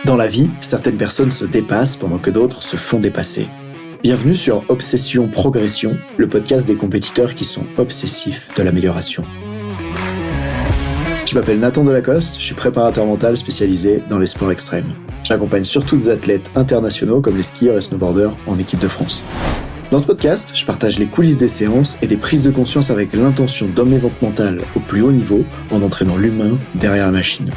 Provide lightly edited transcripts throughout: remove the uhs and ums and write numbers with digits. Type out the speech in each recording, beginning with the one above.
Dans la vie, certaines personnes se dépassent pendant que d'autres se font dépasser. Bienvenue sur Obsession Progression, le podcast des compétiteurs qui sont obsessifs de l'amélioration. Je m'appelle Nathan Delacoste, je suis préparateur mental spécialisé dans les sports extrêmes. J'accompagne surtout des athlètes internationaux comme les skieurs et snowboarders en équipe de France. Dans ce podcast, je partage les coulisses des séances et des prises de conscience avec l'intention d'emmener votre mental au plus haut niveau en entraînant l'humain derrière la machine.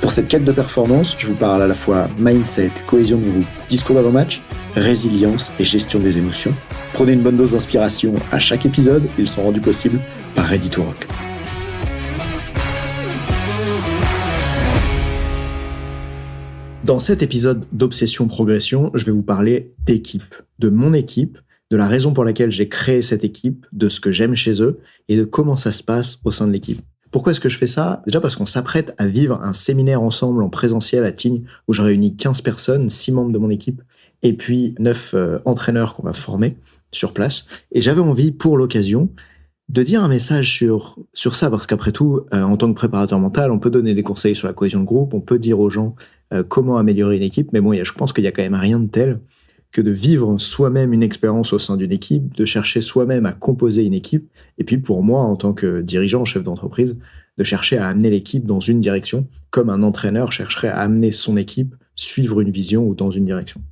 Pour cette quête de performance, je vous parle à la fois mindset, cohésion de groupe, discours d'avant-match, résilience et gestion des émotions. Prenez une bonne dose d'inspiration à chaque épisode, ils sont rendus possibles par Ready to Rock. Dans cet épisode d'Obsession Progression, je vais vous parler d'équipe, de mon équipe, de la raison pour laquelle j'ai créé cette équipe, de ce que j'aime chez eux et de comment ça se passe au sein de l'équipe. Pourquoi est-ce que je fais ça ? Déjà parce qu'on s'apprête à vivre un séminaire ensemble en présentiel à Tignes où je réunis 15 personnes, 6 membres de mon équipe et puis 9 entraîneurs qu'on va former sur place. Et j'avais envie pour l'occasion de dire un message sur ça parce qu'après tout, en tant que préparateur mental, on peut donner des conseils sur la cohésion de groupe, on peut dire aux gens comment améliorer une équipe, mais bon, je pense qu'il y a quand même rien de tel que de vivre soi-même une expérience au sein d'une équipe, de chercher soi-même à composer une équipe, et puis pour moi, en tant que dirigeant, chef d'entreprise, de chercher à amener l'équipe dans une direction, comme un entraîneur chercherait à amener son équipe suivre une vision ou dans une direction.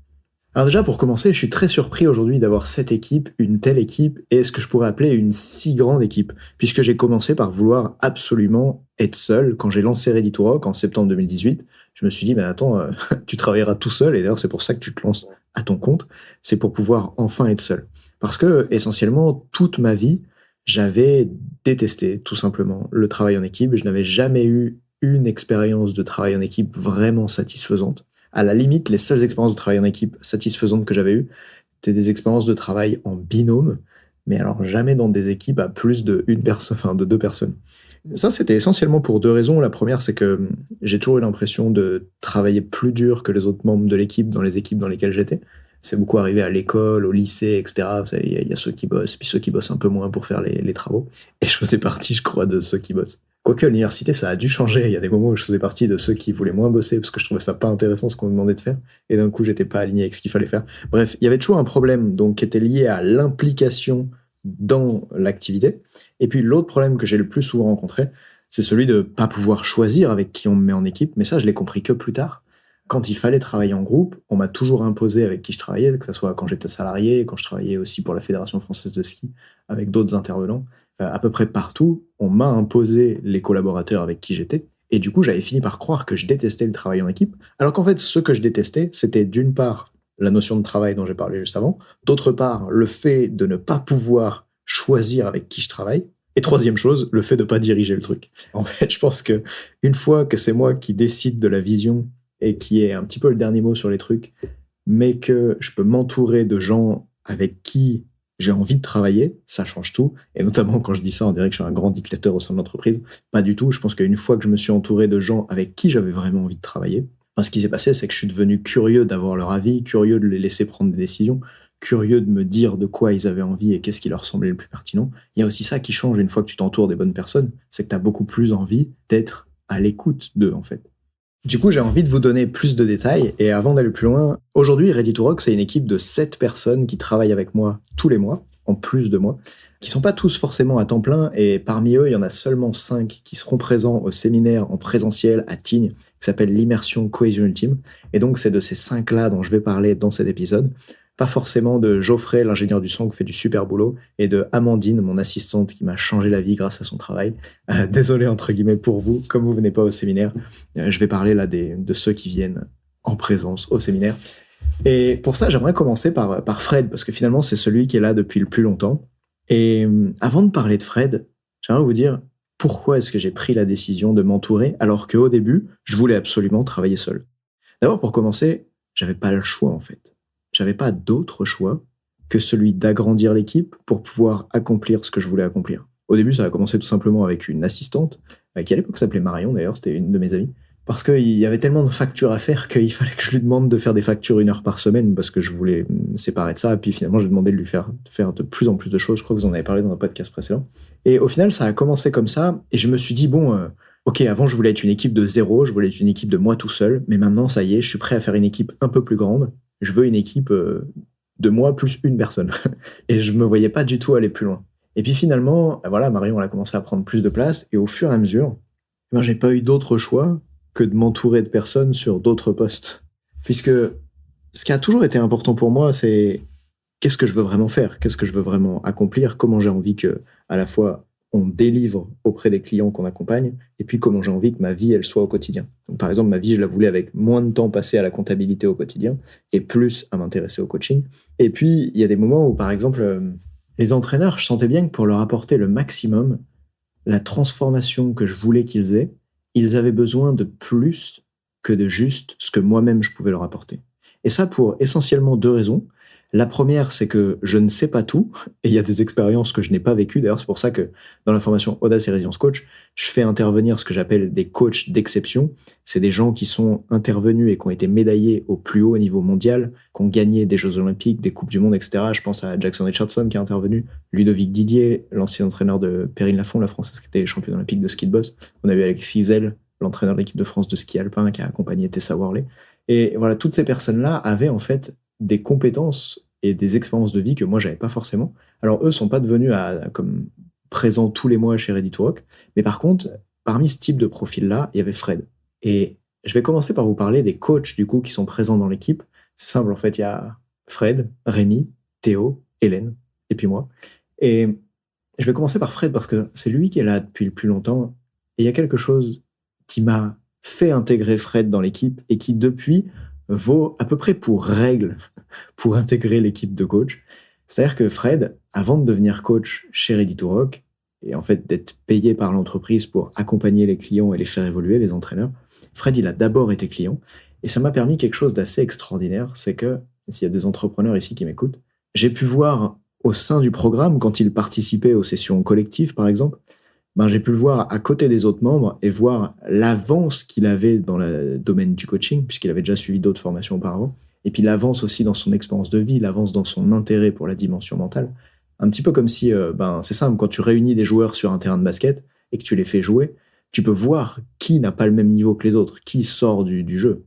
Alors déjà, pour commencer, je suis très surpris aujourd'hui d'avoir cette équipe, une telle équipe, et ce que je pourrais appeler une si grande équipe, puisque j'ai commencé par vouloir absolument être seul. Quand j'ai lancé Ready to Rock en septembre 2018, je me suis dit, attends, tu travailleras tout seul, et d'ailleurs c'est pour ça que tu te lances à ton compte, c'est pour pouvoir enfin être seul. Parce que, essentiellement, toute ma vie, j'avais détesté, tout simplement, le travail en équipe. Je n'avais jamais eu une expérience de travail en équipe vraiment satisfaisante. À la limite, les seules expériences de travail en équipe satisfaisantes que j'avais eues, c'était des expériences de travail en binôme, mais alors jamais dans des équipes à plus de deux personnes. Ça, c'était essentiellement pour deux raisons. La première, c'est que j'ai toujours eu l'impression de travailler plus dur que les autres membres de l'équipe dans les équipes dans lesquelles j'étais. C'est beaucoup arrivé à l'école, au lycée, etc. Il y a ceux qui bossent, puis ceux qui bossent un peu moins pour faire les travaux. Et je faisais partie, je crois, de ceux qui bossent. Quoique à l'université, ça a dû changer. Il y a des moments où je faisais partie de ceux qui voulaient moins bosser parce que je trouvais ça pas intéressant ce qu'on me demandait de faire. Et d'un coup, j'étais pas aligné avec ce qu'il fallait faire. Bref, il y avait toujours un problème donc, qui était lié à l'implication dans l'activité. Et puis l'autre problème que j'ai le plus souvent rencontré, c'est celui de pas pouvoir choisir avec qui on me met en équipe. Mais ça, je l'ai compris que plus tard. Quand il fallait travailler en groupe, on m'a toujours imposé avec qui je travaillais, que ce soit quand j'étais salarié, quand je travaillais aussi pour la Fédération française de ski, avec d'autres intervenants. À peu près partout, on m'a imposé les collaborateurs avec qui j'étais. Et du coup, j'avais fini par croire que je détestais le travail en équipe. Alors qu'en fait, ce que je détestais, c'était d'une part la notion de travail dont j'ai parlé juste avant, d'autre part, le fait de ne pas pouvoir choisir avec qui je travaille, et troisième chose, le fait de ne pas diriger le truc. En fait, je pense que une fois que c'est moi qui décide de la vision et qui ai un petit peu le dernier mot sur les trucs, mais que je peux m'entourer de gens avec qui j'ai envie de travailler, ça change tout. Et notamment quand je dis ça, on dirait que je suis un grand dictateur au sein de l'entreprise. Pas du tout. Je pense qu'une fois que je me suis entouré de gens avec qui j'avais vraiment envie de travailler, ce qui s'est passé, c'est que je suis devenu curieux d'avoir leur avis, curieux de les laisser prendre des décisions, curieux de me dire de quoi ils avaient envie et qu'est-ce qui leur semblait le plus pertinent. Il y a aussi ça qui change une fois que tu t'entoures des bonnes personnes, c'est que tu as beaucoup plus envie d'être à l'écoute d'eux, en fait. Du coup, j'ai envie de vous donner plus de détails. Et avant d'aller plus loin, aujourd'hui, Ready to Rock, c'est une équipe de 7 personnes qui travaillent avec moi tous les mois, en plus de moi, qui sont pas tous forcément à temps plein. Et parmi eux, il y en a seulement 5 qui seront présents au séminaire en présentiel à Tignes, qui s'appelle l'Immersion Cohesion Ultime. Et donc, c'est de ces 5-là dont je vais parler dans cet épisode. Pas forcément de Geoffrey, l'ingénieur du son qui fait du super boulot, et de Amandine, mon assistante, qui m'a changé la vie grâce à son travail. Désolé, entre guillemets, pour vous, comme vous venez pas au séminaire, je vais parler là de ceux qui viennent en présence au séminaire. Et pour ça, j'aimerais commencer par Fred, parce que finalement, c'est celui qui est là depuis le plus longtemps. Et avant de parler de Fred, j'aimerais vous dire pourquoi est-ce que j'ai pris la décision de m'entourer, alors qu'au début, je voulais absolument travailler seul. D'abord, pour commencer, j'avais pas le choix, en fait. J'avais pas d'autre choix que celui d'agrandir l'équipe pour pouvoir accomplir ce que je voulais accomplir. Au début, ça a commencé tout simplement avec une assistante, qui à l'époque s'appelait Marion d'ailleurs, c'était une de mes amies, parce qu'il y avait tellement de factures à faire qu'il fallait que je lui demande de faire des factures 1 heure par semaine, parce que je voulais me séparer de ça, et puis finalement j'ai demandé de lui faire de plus en plus de choses, je crois que vous en avez parlé dans un podcast précédent. Et au final, ça a commencé comme ça, et je me suis dit, Ok, avant je voulais être une équipe de zéro, je voulais être une équipe de moi tout seul, mais maintenant ça y est, je suis prêt à faire une équipe un peu plus grande. Je veux une équipe de moi plus une personne. Et je me voyais pas du tout aller plus loin. Et puis finalement, voilà, Marion elle a commencé à prendre plus de place, et au fur et à mesure, ben, j'ai pas eu d'autre choix que de m'entourer de personnes sur d'autres postes. Puisque ce qui a toujours été important pour moi, c'est qu'est-ce que je veux vraiment faire, qu'est-ce que je veux vraiment accomplir, comment j'ai envie que, à la fois, on délivre auprès des clients qu'on accompagne, et puis comment j'ai envie que ma vie, elle soit au quotidien. Donc, par exemple, ma vie, je la voulais avec moins de temps passé à la comptabilité au quotidien, et plus à m'intéresser au coaching. Et puis, il y a des moments où, par exemple, les entraîneurs, je sentais bien que pour leur apporter le maximum, la transformation que je voulais qu'ils aient, ils avaient besoin de plus que de juste ce que moi-même je pouvais leur apporter. Et ça pour essentiellement deux raisons. La première, c'est que je ne sais pas tout, et il y a des expériences que je n'ai pas vécues. D'ailleurs, c'est pour ça que dans la formation Audace et Résilience Coach, je fais intervenir ce que j'appelle des coachs d'exception. C'est des gens qui sont intervenus et qui ont été médaillés au plus haut niveau mondial, qui ont gagné des Jeux Olympiques, des Coupes du Monde, etc. Je pense à Jackson Richardson qui est intervenu, Ludovic Didier, l'ancien entraîneur de Perrine Lafont, la Française qui était championne olympique de ski de boss. On a eu Alexis Zell, l'entraîneur de l'équipe de France de ski alpin qui a accompagné Tessa Worley. Et voilà, toutes ces personnes-là avaient en fait des compétences et des expériences de vie que moi j'avais pas forcément. Alors eux sont pas devenus comme présents tous les mois chez Ready to Rock, mais par contre, parmi ce type de profil-là, il y avait Fred. Et je vais commencer par vous parler des coachs du coup qui sont présents dans l'équipe. C'est simple en fait, il y a Fred, Rémi, Théo, Hélène et puis moi. Et je vais commencer par Fred parce que c'est lui qui est là depuis le plus longtemps. Et il y a quelque chose qui m'a fait intégrer Fred dans l'équipe et qui depuis vaut à peu près pour règle pour intégrer l'équipe de coach. C'est-à-dire que Fred, avant de devenir coach chez Ready to Rock, et en fait d'être payé par l'entreprise pour accompagner les clients et les faire évoluer, les entraîneurs, Fred, il a d'abord été client. Et ça m'a permis quelque chose d'assez extraordinaire, c'est que, s'il y a des entrepreneurs ici qui m'écoutent, j'ai pu voir au sein du programme, quand il participait aux sessions collectives, par exemple, ben, j'ai pu le voir à côté des autres membres et voir l'avance qu'il avait dans le domaine du coaching, puisqu'il avait déjà suivi d'autres formations auparavant. Et puis l'avance aussi dans son expérience de vie, l'avance dans son intérêt pour la dimension mentale. Un petit peu comme si, c'est simple, quand tu réunis des joueurs sur un terrain de basket et que tu les fais jouer, tu peux voir qui n'a pas le même niveau que les autres, qui sort du jeu.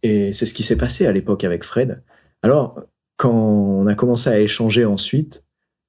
Et c'est ce qui s'est passé à l'époque avec Fred. Alors, quand on a commencé à échanger ensuite,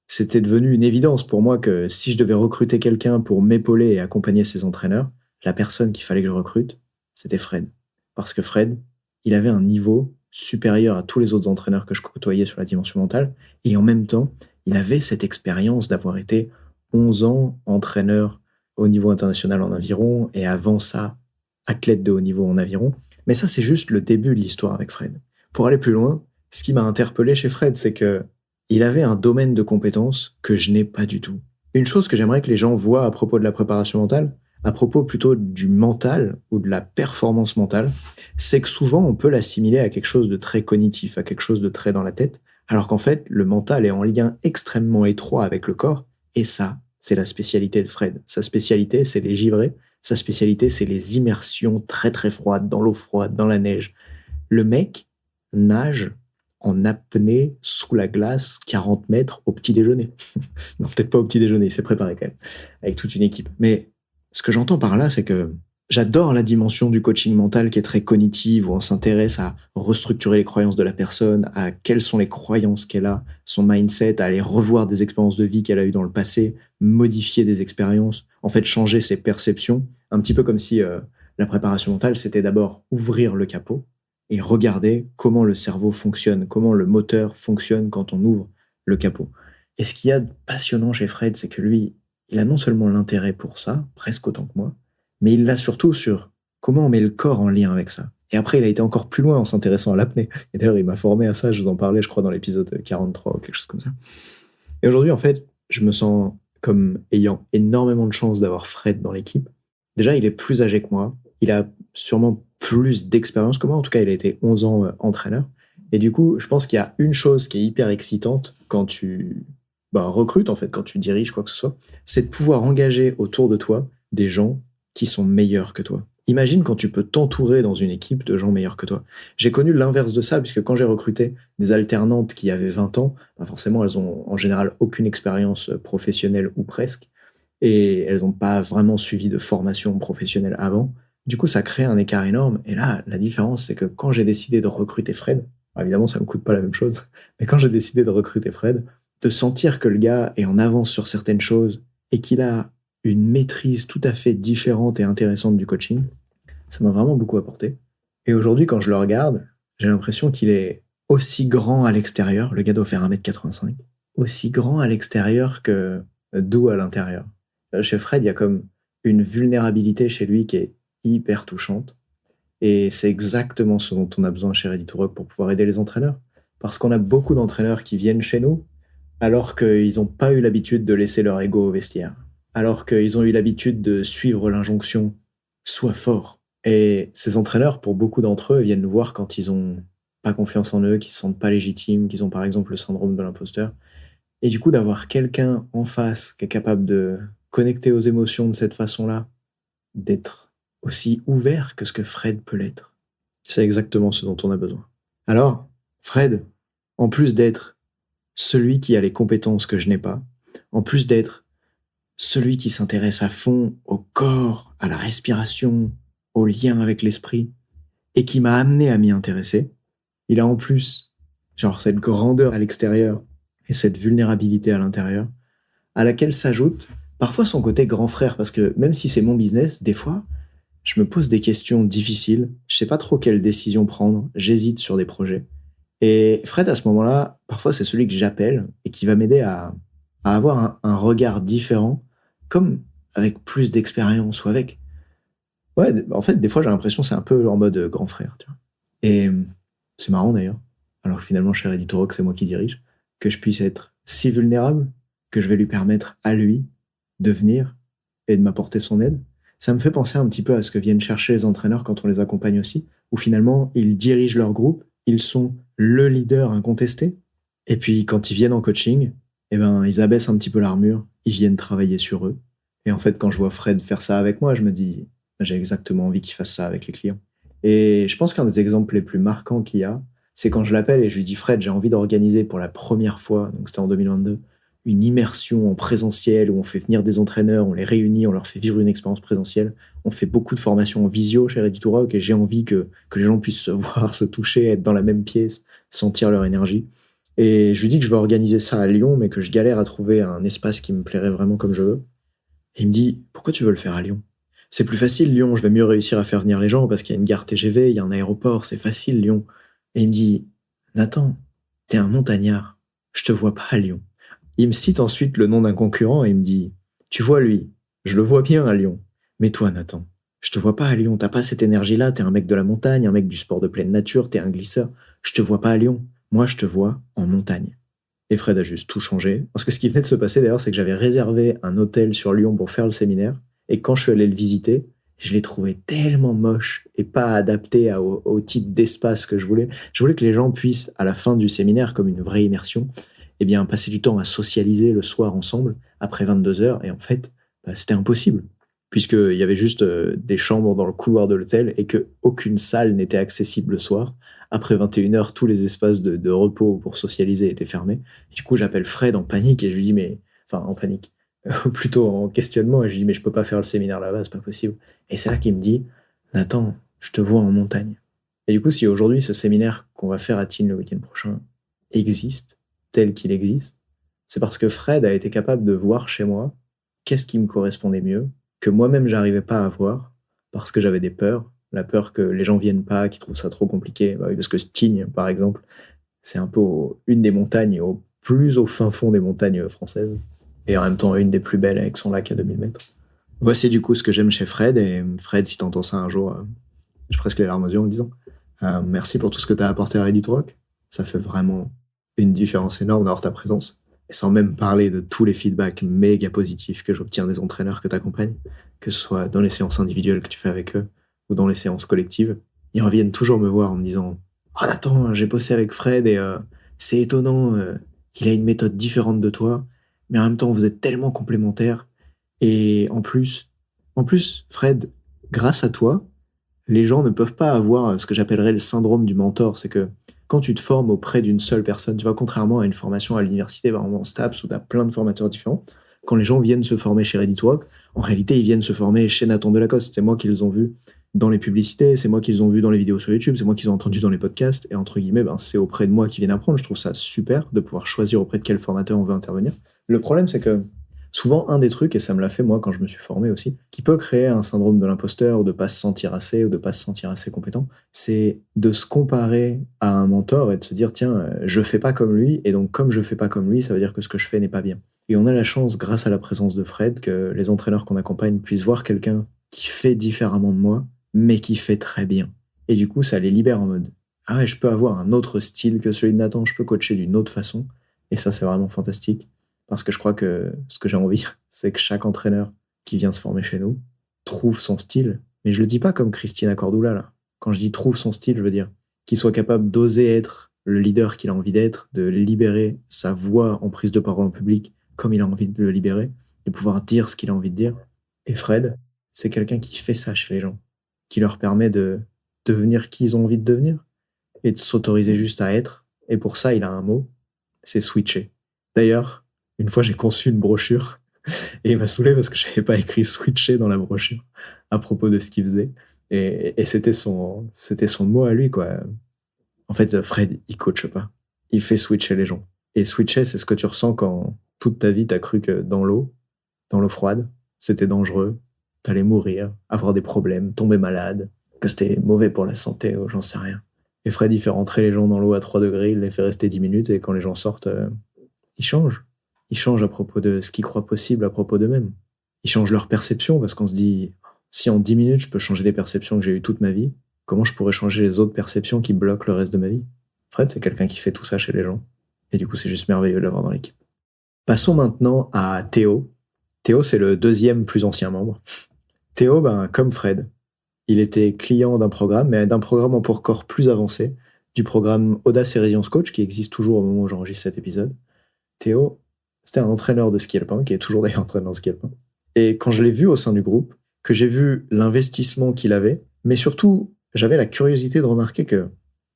c'était devenu une évidence pour moi que si je devais recruter quelqu'un pour m'épauler et accompagner ses entraîneurs, la personne qu'il fallait que je recrute, c'était Fred. Parce que Fred, il avait un niveau supérieur à tous les autres entraîneurs que je côtoyais sur la dimension mentale, et en même temps, il avait cette expérience d'avoir été 11 ans entraîneur au niveau international en aviron, et avant ça, athlète de haut niveau en aviron. Mais ça, c'est juste le début de l'histoire avec Fred. Pour aller plus loin, ce qui m'a interpellé chez Fred, c'est que il avait un domaine de compétences que je n'ai pas du tout. Une chose que j'aimerais que les gens voient à propos de la préparation mentale, à propos plutôt du mental ou de la performance mentale, c'est que souvent on peut l'assimiler à quelque chose de très cognitif, à quelque chose de très dans la tête, alors qu'en fait le mental est en lien extrêmement étroit avec le corps, et ça, c'est la spécialité de Fred. Sa spécialité, c'est les givrés, sa spécialité, c'est les immersions très très froides, dans l'eau froide, dans la neige. Le mec nage en apnée sous la glace 40 mètres au petit déjeuner. Non, peut-être pas au petit déjeuner, il s'est préparé quand même, avec toute une équipe. Mais ce que j'entends par là, c'est que j'adore la dimension du coaching mental qui est très cognitive, où on s'intéresse à restructurer les croyances de la personne, à quelles sont les croyances qu'elle a, son mindset, à aller revoir des expériences de vie qu'elle a eues dans le passé, modifier des expériences, en fait changer ses perceptions, un petit peu comme si la préparation mentale, c'était d'abord ouvrir le capot et regarder comment le cerveau fonctionne, comment le moteur fonctionne quand on ouvre le capot. Et ce qu'il y a de passionnant chez Fred, c'est que lui, il a non seulement l'intérêt pour ça, presque autant que moi, mais il l'a surtout sur comment on met le corps en lien avec ça. Et après, il a été encore plus loin en s'intéressant à l'apnée. Et d'ailleurs, il m'a formé à ça, je vous en parlais, je crois, dans l'épisode 43 ou quelque chose comme ça. Et aujourd'hui, en fait, je me sens comme ayant énormément de chance d'avoir Fred dans l'équipe. Déjà, il est plus âgé que moi. Il a sûrement plus d'expérience que moi. En tout cas, il a été 11 ans entraîneur. Et du coup, je pense qu'il y a une chose qui est hyper excitante quand tu recrutes, en fait, quand tu diriges quoi que ce soit, c'est de pouvoir engager autour de toi des gens qui sont meilleurs que toi. Imagine quand tu peux t'entourer dans une équipe de gens meilleurs que toi. J'ai connu l'inverse de ça, puisque quand j'ai recruté des alternantes qui avaient 20 ans, forcément, elles ont en général aucune expérience professionnelle ou presque. et elles n'ont pas vraiment suivi de formation professionnelle avant. Du coup, ça crée un écart énorme. Et là, la différence, c'est que quand j'ai décidé de recruter Fred, alors évidemment, ça me coûte pas la même chose, mais quand j'ai décidé de recruter Fred, de sentir que le gars est en avance sur certaines choses et qu'il a une maîtrise tout à fait différente et intéressante du coaching, ça m'a vraiment beaucoup apporté. Et aujourd'hui, quand je le regarde, j'ai l'impression qu'il est aussi grand à l'extérieur, le gars doit faire 1m85, aussi grand à l'extérieur que doux à l'intérieur. Chez Fred, il y a comme une vulnérabilité chez lui qui est hyper touchante. Et c'est exactement ce dont on a besoin chez Ready to Rock pour pouvoir aider les entraîneurs. Parce qu'on a beaucoup d'entraîneurs qui viennent chez nous alors qu'ils n'ont pas eu l'habitude de laisser leur ego au vestiaire. Alors qu'ils ont eu l'habitude de suivre l'injonction « sois fort ». Et ces entraîneurs, pour beaucoup d'entre eux, viennent nous voir quand ils ont pas confiance en eux, qu'ils se sentent pas légitimes, qu'ils ont par exemple le syndrome de l'imposteur. Et du coup, d'avoir quelqu'un en face qui est capable de connecter aux émotions de cette façon-là, d'être aussi ouvert que ce que Fred peut l'être, c'est exactement ce dont on a besoin. Alors, Fred, en plus d'être celui qui a les compétences que je n'ai pas, en plus d'être celui qui s'intéresse à fond au corps, à la respiration, au lien avec l'esprit, et qui m'a amené à m'y intéresser, il a en plus cette grandeur à l'extérieur et cette vulnérabilité à l'intérieur, à laquelle s'ajoute parfois son côté grand frère, parce que même si c'est mon business, des fois, je me pose des questions difficiles, je sais pas trop quelle décision prendre, j'hésite sur des projets. Et Fred, à ce moment-là, parfois c'est celui que j'appelle et qui va m'aider à avoir un regard différent, comme avec plus d'expérience ou avec... Ouais, en fait, des fois j'ai l'impression que c'est un peu en mode grand frère, tu vois. Et c'est marrant d'ailleurs, alors que finalement chez Ready to Rock, c'est moi qui dirige, que je puisse être si vulnérable que je vais lui permettre à lui de venir et de m'apporter son aide. Ça me fait penser un petit peu à ce que viennent chercher les entraîneurs quand on les accompagne aussi, où finalement ils dirigent leur groupe, ils sont le leader incontesté, et puis quand ils viennent en coaching, eh ben, ils abaissent un petit peu l'armure, ils viennent travailler sur eux. Et en fait, quand je vois Fred faire ça avec moi, je me dis, j'ai exactement envie qu'il fasse ça avec les clients. Et je pense qu'un des exemples les plus marquants qu'il y a, c'est quand je l'appelle et je lui dis, Fred, j'ai envie d'organiser pour la première fois, donc c'était en 2022, une immersion en présentiel où on fait venir des entraîneurs, on les réunit, on leur fait vivre une expérience présentielle. On fait beaucoup de formations en visio chez Ready to Rock et j'ai envie que les gens puissent se voir, se toucher, être dans la même pièce, sentir leur énergie. Et je lui dis que je veux organiser ça à Lyon, mais que je galère à trouver un espace qui me plairait vraiment comme je veux. Et il me dit, pourquoi tu veux le faire à Lyon? C'est plus facile, Lyon, je vais mieux réussir à faire venir les gens parce qu'il y a une gare TGV, il y a un aéroport, c'est facile, Lyon. Et il me dit, Nathan, t'es un montagnard, je te vois pas à Lyon. Il me cite ensuite le nom d'un concurrent et il me dit, tu vois lui, je le vois bien à Lyon. Mais toi, Nathan, je te vois pas à Lyon, t'as pas cette énergie-là, t'es un mec de la montagne, un mec du sport de pleine nature, t'es un glisseur. Je te vois pas à Lyon, moi je te vois en montagne. Et Fred a juste tout changé. Parce que ce qui venait de se passer d'ailleurs, c'est que j'avais réservé un hôtel sur Lyon pour faire le séminaire. Et quand je suis allé le visiter, je l'ai trouvé tellement moche et pas adapté au type d'espace que je voulais. Je voulais que les gens puissent, à la fin du séminaire, comme une vraie immersion, eh bien, passer du temps à socialiser le soir ensemble, après 22 heures. Et en fait, c'était impossible. Puisqu'il y avait juste des chambres dans le couloir de l'hôtel et qu'aucune salle n'était accessible le soir. Après 21 heures, tous les espaces de repos pour socialiser étaient fermés. Et du coup, j'appelle Fred en panique et je lui dis, enfin, en panique, plutôt en questionnement, et je lui dis, mais je peux pas faire le séminaire là-bas, c'est pas possible. Et c'est là qu'il me dit, Nathan, je te vois en montagne. Et du coup, si aujourd'hui, ce séminaire qu'on va faire à Tignes le week-end prochain existe, tel qu'il existe, c'est parce que Fred a été capable de voir chez moi qu'est-ce qui me correspondait mieux, que moi-même j'arrivais pas à voir, parce que j'avais des peurs, la peur que les gens viennent pas, qu'ils trouvent ça trop compliqué. Bah oui, parce que Tignes, par exemple, c'est un peu une des montagnes, plus au fin fond des montagnes françaises, et en même temps une des plus belles avec son lac à 2000 mètres. Voici du coup ce que j'aime chez Fred, et Fred, si t'entends ça un jour, j'ai presque les larmes aux yeux en me disant merci pour tout ce que t'as apporté à Ready to Rock, ça fait vraiment une différence énorme d'avoir ta présence. Et sans même parler de tous les feedbacks méga positifs que j'obtiens des entraîneurs que tu accompagnes, que ce soit dans les séances individuelles que tu fais avec eux ou dans les séances collectives, ils reviennent toujours me voir en me disant « Oh Nathan, j'ai bossé avec Fred et c'est étonnant, il a une méthode différente de toi, mais en même temps vous êtes tellement complémentaires. Et en plus, Fred, grâce à toi, les gens ne peuvent pas avoir ce que j'appellerais le syndrome du mentor. C'est que quand tu te formes auprès d'une seule personne, tu vois, contrairement à une formation à l'université, vraiment en STAPS, où tu as plein de formateurs différents, Quand les gens viennent se former chez Ready to Rock, en réalité, ils viennent se former chez Nathan Delacoste. C'est moi qui les ont vus dans les publicités, c'est moi qui les ont vus dans les vidéos sur YouTube, c'est moi qui les ont entendus dans les podcasts. Et entre guillemets, c'est auprès de moi qu'ils viennent apprendre. Je trouve ça super de pouvoir choisir auprès de quel formateur on veut intervenir. Le problème, c'est que souvent, un des trucs, et ça me l'a fait moi quand je me suis formé aussi, qui peut créer un syndrome de l'imposteur, ou de pas se sentir assez, ou de pas se sentir assez compétent, c'est de se comparer à un mentor et de se dire, tiens, je fais pas comme lui, et donc comme je fais pas comme lui, ça veut dire que ce que je fais n'est pas bien. Et on a la chance, grâce à la présence de Fred, que les entraîneurs qu'on accompagne puissent voir quelqu'un qui fait différemment de moi, mais qui fait très bien. Et du coup, ça les libère en mode, ah ouais, je peux avoir un autre style que celui de Nathan, je peux coacher d'une autre façon. Et ça, c'est vraiment fantastique. Parce que je crois que ce que j'ai envie, c'est que chaque entraîneur qui vient se former chez nous trouve son style. Mais je le dis pas comme Christina Cordula, là. Quand je dis trouve son style, je veux dire qu'il soit capable d'oser être le leader qu'il a envie d'être, de libérer sa voix en prise de parole en public comme il a envie de le libérer, de pouvoir dire ce qu'il a envie de dire. Et Fred, c'est quelqu'un qui fait ça chez les gens, qui leur permet de devenir qui ils ont envie de devenir et de s'autoriser juste à être. Et pour ça, il a un mot, c'est switcher. D'ailleurs, une fois, j'ai conçu une brochure et il m'a saoulé parce que je n'avais pas écrit switcher dans la brochure à propos de ce qu'il faisait. Et c'était son mot à lui, quoi. En fait, Fred, il coache pas. Il fait switcher les gens. Et switcher, c'est ce que tu ressens quand toute ta vie, t'as cru que dans l'eau froide, c'était dangereux, t'allais mourir, avoir des problèmes, tomber malade, que c'était mauvais pour la santé, ou j'en sais rien. Et Fred, il fait rentrer les gens dans l'eau à 3 degrés, il les fait rester 10 minutes, et quand les gens sortent, ils changent. Ils changent à propos de ce qu'ils croient possible à propos d'eux-mêmes. Ils changent leur perception, parce qu'on se dit, si en 10 minutes, je peux changer des perceptions que j'ai eues toute ma vie, comment je pourrais changer les autres perceptions qui bloquent le reste de ma vie? Fred, c'est quelqu'un qui fait tout ça chez les gens. Et du coup, c'est juste merveilleux de l'avoir dans l'équipe. Passons maintenant à Théo. Théo, c'est le deuxième plus ancien membre. Théo, comme Fred, il était client d'un programme, mais d'un programme encore plus avancé, du programme Audace et Résilience Coach, qui existe toujours au moment où j'enregistre cet épisode. Théo, c'était un entraîneur de ski alpin, qui est toujours d'ailleurs entraîneur de ski alpin. Et quand je l'ai vu au sein du groupe, que j'ai vu l'investissement qu'il avait, mais surtout, j'avais la curiosité de remarquer que,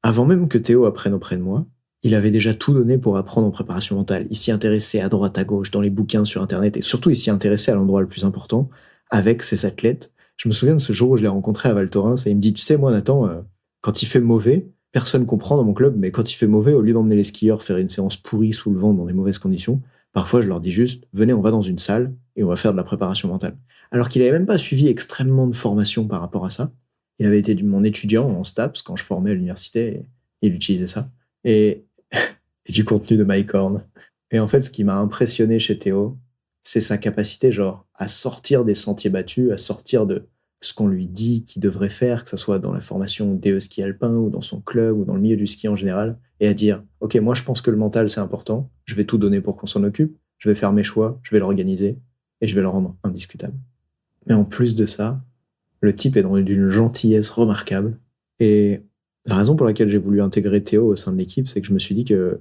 avant même que Théo apprenne auprès de moi, il avait déjà tout donné pour apprendre en préparation mentale. Il s'y intéressait à droite, à gauche, dans les bouquins sur Internet, et surtout, il s'y intéressait à l'endroit le plus important, avec ses athlètes. Je me souviens de ce jour où je l'ai rencontré à Val Thorens, et il me dit, tu sais, moi, Nathan, quand il fait mauvais, personne comprend dans mon club, mais quand il fait mauvais, au lieu d'emmener les skieurs faire une séance pourrie sous le vent dans des mauvaises conditions, parfois, je leur dis juste, venez, on va dans une salle, et on va faire de la préparation mentale. Alors qu'il n'avait même pas suivi extrêmement de formation par rapport à ça. Il avait été mon étudiant en STAPS quand je formais à l'université, et il utilisait ça. Et du contenu de Mike Horn. Et en fait, ce qui m'a impressionné chez Théo, c'est sa capacité, à sortir des sentiers battus, à sortir de ce qu'on lui dit qu'il devrait faire, que ce soit dans la formation DE ski alpin, ou dans son club, ou dans le milieu du ski en général, et à dire, ok, moi je pense que le mental c'est important, je vais tout donner pour qu'on s'en occupe, je vais faire mes choix, je vais l'organiser, et je vais le rendre indiscutable. Mais en plus de ça, le type est d'une gentillesse remarquable, et la raison pour laquelle j'ai voulu intégrer Théo au sein de l'équipe, c'est que je me suis dit que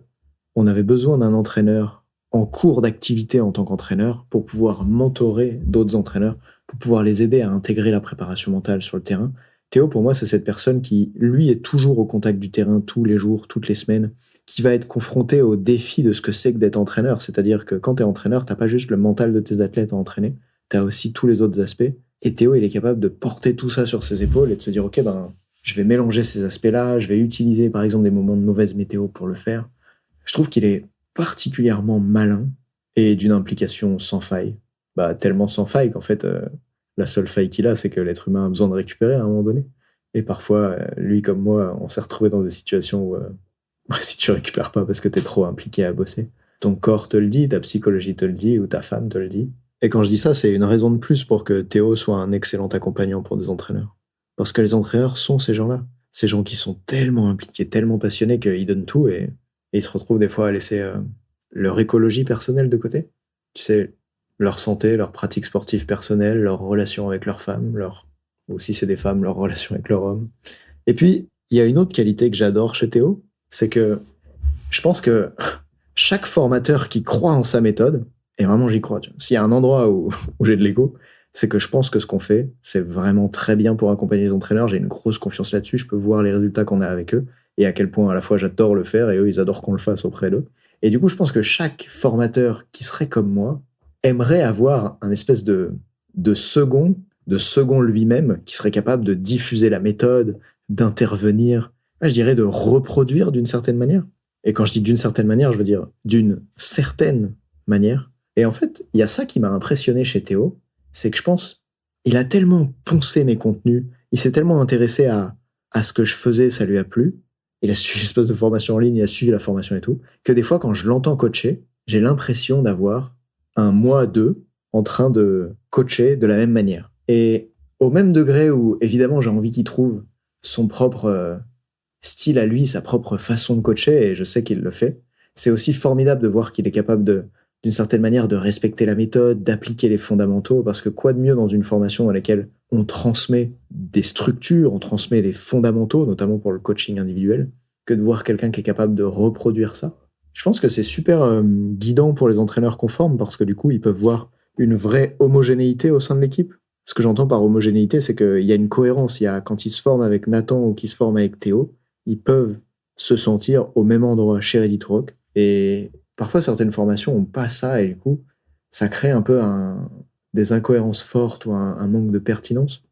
on avait besoin d'un entraîneur en cours d'activité en tant qu'entraîneur pour pouvoir mentorer d'autres entraîneurs, pour pouvoir les aider à intégrer la préparation mentale sur le terrain. Théo, pour moi, c'est cette personne qui, lui, est toujours au contact du terrain tous les jours, toutes les semaines, qui va être confronté au défi de ce que c'est que d'être entraîneur. C'est-à-dire que quand tu es entraîneur, tu n'as pas juste le mental de tes athlètes à entraîner, tu as aussi tous les autres aspects. Et Théo, il est capable de porter tout ça sur ses épaules et de se dire, ok, je vais mélanger ces aspects-là, je vais utiliser par exemple des moments de mauvaise météo pour le faire. Je trouve qu'il est particulièrement malin et d'une implication sans faille. Tellement sans faille qu'en fait, la seule faille qu'il a, c'est que l'être humain a besoin de récupérer à un moment donné. Et parfois, lui comme moi, on s'est retrouvé dans des situations où si tu récupères pas parce que t'es trop impliqué à bosser, ton corps te le dit, ta psychologie te le dit, ou ta femme te le dit. Et quand je dis ça, c'est une raison de plus pour que Théo soit un excellent accompagnant pour des entraîneurs. Parce que les entraîneurs sont ces gens-là. Ces gens qui sont tellement impliqués, tellement passionnés qu'ils donnent tout et ils se retrouvent des fois à laisser leur écologie personnelle de côté. Tu sais, leur santé, leur pratique sportive personnelle, leur relation avec leur femme, ou si c'est des femmes, leur relation avec leur homme. Et puis, il y a une autre qualité que j'adore chez Théo, c'est que je pense que chaque formateur qui croit en sa méthode, et vraiment j'y crois, s'il y a un endroit où j'ai de l'ego, c'est que je pense que ce qu'on fait, c'est vraiment très bien pour accompagner les entraîneurs. J'ai une grosse confiance là-dessus, je peux voir les résultats qu'on a avec eux, et à quel point à la fois j'adore le faire, et eux, ils adorent qu'on le fasse auprès d'eux. Et du coup, je pense que chaque formateur qui serait comme moi aimerait avoir un espèce de second lui-même qui serait capable de diffuser la méthode, d'intervenir, je dirais de reproduire d'une certaine manière. Et quand je dis d'une certaine manière, je veux dire d'une certaine manière. Et en fait, il y a ça qui m'a impressionné chez Théo, c'est que je pense, il a tellement poncé mes contenus, il s'est tellement intéressé à ce que je faisais, ça lui a plu. Il a suivi l'espèce de formation en ligne, il a suivi la formation et tout, que des fois, quand je l'entends coacher, j'ai l'impression d'avoir un moi d'eux en train de coacher de la même manière. Et au même degré où, évidemment, j'ai envie qu'il trouve son propre style à lui, sa propre façon de coacher, et je sais qu'il le fait, c'est aussi formidable de voir qu'il est capable d'une certaine manière, de respecter la méthode, d'appliquer les fondamentaux, parce que quoi de mieux dans une formation dans laquelle on transmet des structures, on transmet des fondamentaux, notamment pour le coaching individuel, que de voir quelqu'un qui est capable de reproduire ça. Je pense que c'est super guidant pour les entraîneurs qu'on forme, parce que du coup, ils peuvent voir une vraie homogénéité au sein de l'équipe. Ce que j'entends par homogénéité, c'est qu'il y a une cohérence. Quand ils se forment avec Nathan ou qu'ils se forment avec Théo, ils peuvent se sentir au même endroit chez Ready to Rock. Et parfois, certaines formations n'ont pas ça, et du coup, ça crée un peu des incohérences fortes ou un manque de pertinence.